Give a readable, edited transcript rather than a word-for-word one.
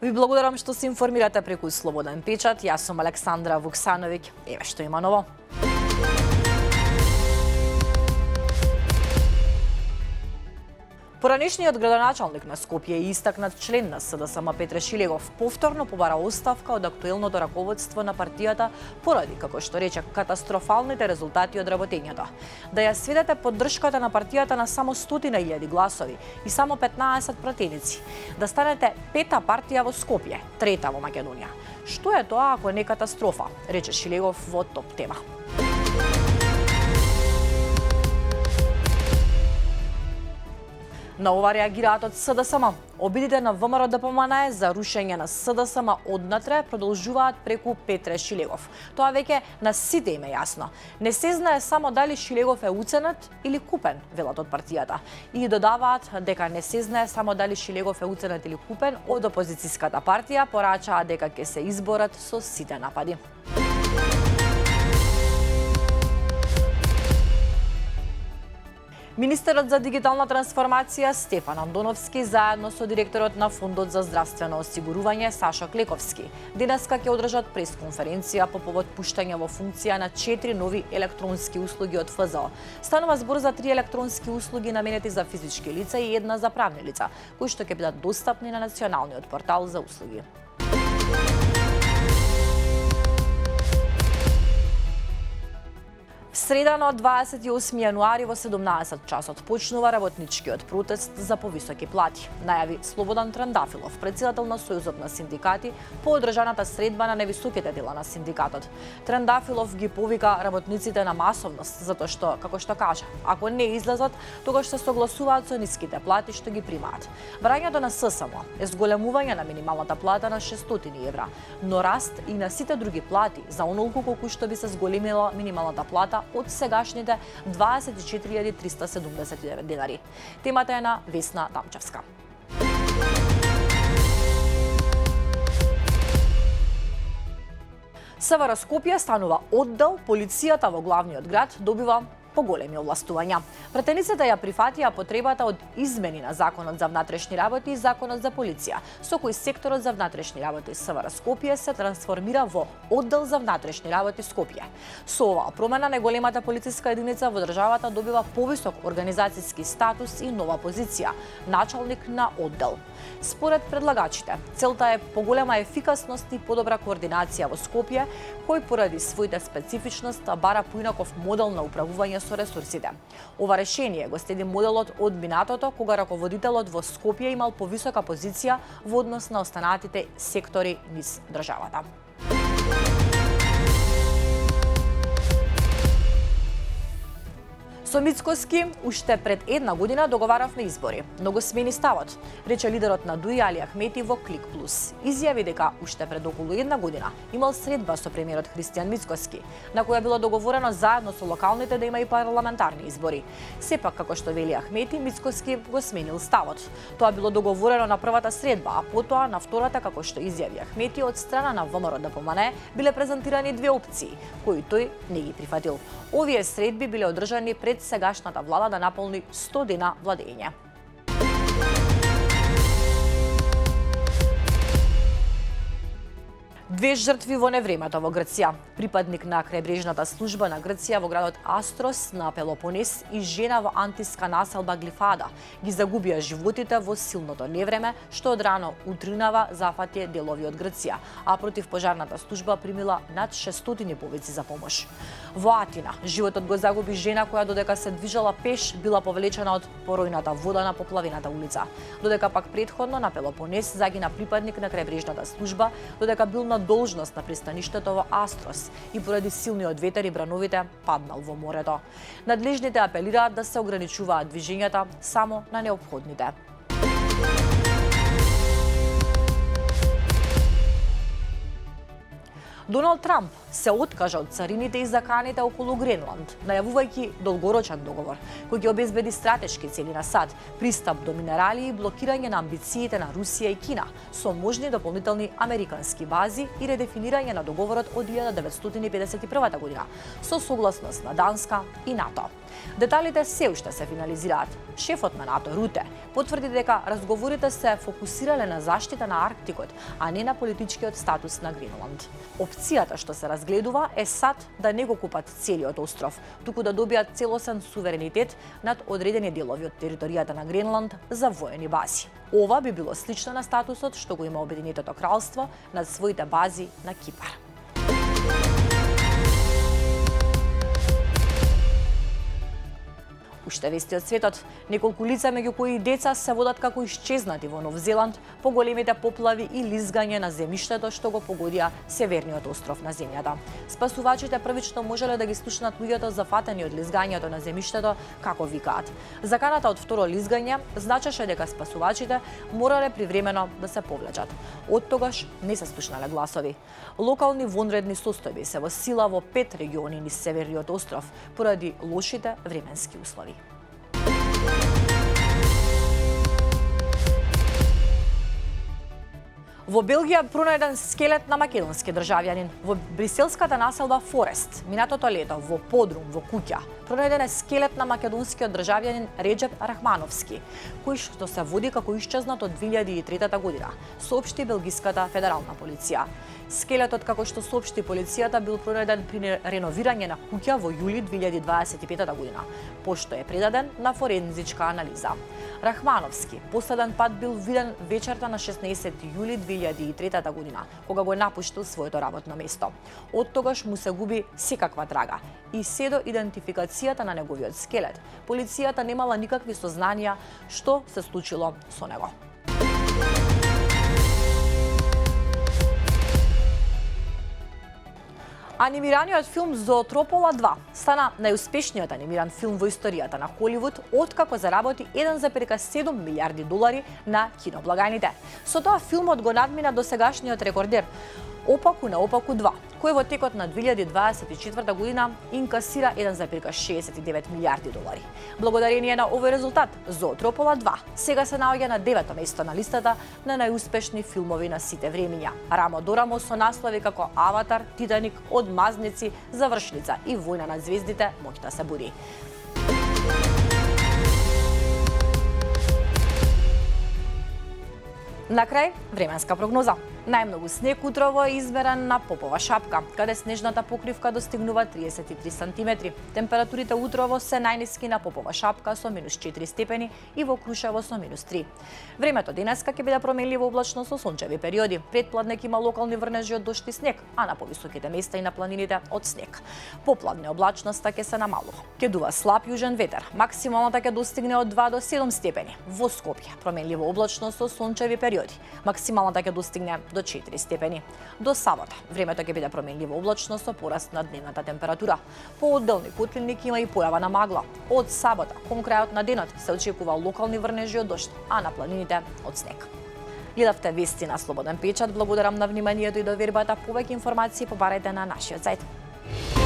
Ви благодарам што се информирате преку Слободен печат. Јас сум Александра Вуксановиќ. Еве што има ново. Поранешниот градоначалник на Скопје и истакнат член на СДСМ Петре Шилегов повторно побара оставка од актуелното раководство на партијата поради, како што рече, катастрофалните резултати од работењето. Да ја сведете поддршката на партијата на само 100.000 гласови и само 15 пратеници. Да станете пета партија во Скопје, трета во Македонија. Што е тоа ако не катастрофа, рече Шилегов во Топ тема. На ова реагираат од СДСМ. Обидите на ВМРО ДПМН за рушење на СДСМ однатре продолжуваат преку Петре Шилегов. Тоа веќе на сите им е јасно. Не се знае само дали Шилегов е уценет или купен, велат од партијата. И додаваат дека не се знае само дали Шилегов е уценет или купен, од опозицијската партија порачаат дека ќе се изборат со сите напади. Министерот за дигитална трансформација Стефан Андоновски заедно со директорот на Фондот за здравствено осигурување Сашо Клековски денеска ќе одржат пресконференција по повод пуштање во функција на 4 нови електронски услуги од ФЗО. Станува збор за 3 електронски услуги наменети за физички лица и една за правни лица, кои што ќе бидат достапни на националниот портал за услуги. Среда на 28 јануари во 17 часот почнува работничкиот протест за повисоки плати, најави Слободан Трандафилов, председател на Сојузот на синдикати, по одржаната средба на невисоките дела на синдикатот. Трандафилов ги повика работниците на масовност, затоа што, како што кажа, ако не излезат, тогаш се согласуваат со ниските плати што ги примаат. Враќањето на ССМ е зголемување на минималната плата на 600 евра, но раст и на сите други плати за онолку колку што би се зголемила минималната плата од сегашните 24.379 денари. Темата е на Весна Тамчевска. СВР Скопје станува оддел, полицијата во главниот град добива поголеми овластувања. Пратениците ја прифатија потребата од измени на Законот за внатрешни работи и Законот за полиција, со кој секторот за внатрешни работи СВР Скопје се трансформира во Оддел за внатрешни работи Скопје. Со оваа промена најголемата полициска единица во државата добива повисок организацијски статус и нова позиција – началник на оддел. Според предлагачите, целта е поголема ефикасност и подобра координација во Скопје, кој поради своите специфичност бара поинаков модел на управување со ресурсите. Ова решение го следи моделот од минатото, кога раководителот во Скопје имал повисока позиција во однос на останатите сектори низ државата. Со Мицкоски уште пред една година договаравме избори, но го смени ставот, рече лидерот на ДУИ Али Ахмети во Клик Плюс. Изјави дека уште пред околу една година имал средба со премиерот Христијан Мицкоски, на која било договорено заедно со локалните да има и парламентарни избори. Сепак, како што вели Ахмети, Мицкоски го сменил ставот. Тоа било договорено на првата средба, а потоа на втората, како што изјави Ахмети, од страна на ВМРО ДПМН биле презентирани две опции, кои тој не ги прифатил. Овие средби биле одржани пред сегашната влада да наполни 100 дена владење. Две жртви во невремето во Грција. Припадник на крајбрежната служба на Грција во градот Астрос на Пелопонес и жена во антиска населба Глифада ги загубија животите во силното невреме, што од рано утринава зафати делови од Грција, а против пожарната служба примила над 600 повици за помош. Во Атина животот го загуби жена која додека се движела пеш била повлечена од поројната вода на поплавената улица. Додека пак претходно на Пелопонес загина припадник на крајбрежната служба, додека бил на должност на пристаништето во Астрос и поради силниот ветер и брановите паднал во морето. Надлежните апелираат да се ограничуваат движењата само на неопходните. Доналд Трамп се откажа од царините и заканите околу Гренланд, најавувајќи долгорочен договор кој ќе обезбеди стратешки цели на САД, пристап до минерали и блокирање на амбициите на Русија и Кина со можни дополнителни американски бази и редефинирање на договорот од 1951 година со согласност на Данска и НАТО. Деталите се уште се финализираат. Шефот на НАТО, Руте, потврди дека разговорите се фокусирале на заштита на Арктикот, а не на политичкиот статус на Гренланд. Опцијата што се разгледува е САД да не го купат целиот остров, туку да добијат целосен суверенитет над одредени делови од територијата на Гренланд за воени бази. Ова би било слично на статусот што го има Обединетото кралство над своите бази на Кипар. Уште вести од светот, неколку лица меѓу кои деца се водат како исчезнати во Нов Зеланд по големите поплави и лизгање на земјиштето што го погодија северниот остров на земјата. Спасувачите првично можеле да ги слушнат луѓето зафатени од лизгањето на земјиштето како викаат. Заканата од второ лизгање значеше дека спасувачите морале привремено да се повлечат. Од тогаш не се слушнале гласови. Локални вонредни состојби се во сила во 5 региони низ северниот остров поради лошите временски услови. Во Белгија пронајден скелет на македонски државјанин во бриселската населба Форест. Минатото лето во подрум во куќа пронајден е скелет на македонскиот државјанин Реџеп Рахмановски, кој што се води како исчезнат од 2003 година, соопшти белгиската федерална полиција. Скелетот, како што соопшти полицијата, бил пронајден при реновирање на куќа во јули 2025 година, пошто е предаден на форензичка анализа. Рахмановски последен пат бил виден вечерта на 16 јули 2003 година, кога го напуштил своето работно место. Од тогаш му се губи секаква трага и се до идентификацијата на неговиот скелет, полицијата немала никакви сознанија што се случило со него. Анимираниот филм Зоотропола 2 стана најуспешниот анимиран филм во историјата на Холивуд, откако заработи 1,7 милиарди долари на киноблагајните. Со тоа филмот го надмина досегашниот рекордер Опаку на Опаку 2, кој во текот на 2024 година инкасира 1,69 милиарди долари. Благодарение на овој резултат, Зоотропола 2 сега се наоѓа на 9-то место на листата на најуспешни филмови на сите времиња, рамо до рамо со наслови како Аватар, Титаник, Одмазници, Завршница и Војна на звездите, моќта се буди. На крај, временска прогноза. Најмногу снег утрово е измерен на Попова шапка, каде снежната покривка достигнува 33 сантиметри. Температурите утрово се најниски на Попова шапка со -4 степени и во Крушево со -3. Времето денеска ќе биде променливо облачно со сончеви периоди. Предпладне ќе има локални врнежи од дожд и снег, а на повисоките места и на планините од снег. Попладне облачноста ќе се намалува. Ќе дува слаб јужен ветер. Максималната ќе достигне од 2 до 7 степени. Во Скопје променливо облачно со сончеви периоди. Максималната ќе достигне до 4 степени. До сабота времето ќе биде променливо облачно со пораст на дневната температура. По одделни котлини ќе има и појава на магла. Од сабота кон крајот на денот се очекува локални врнежи од дожд, а на планините од снег. Гледавте вести на Слободен печат. Благодарам на вниманието и довербата. Повеќе информации побарајте на нашиот сајт.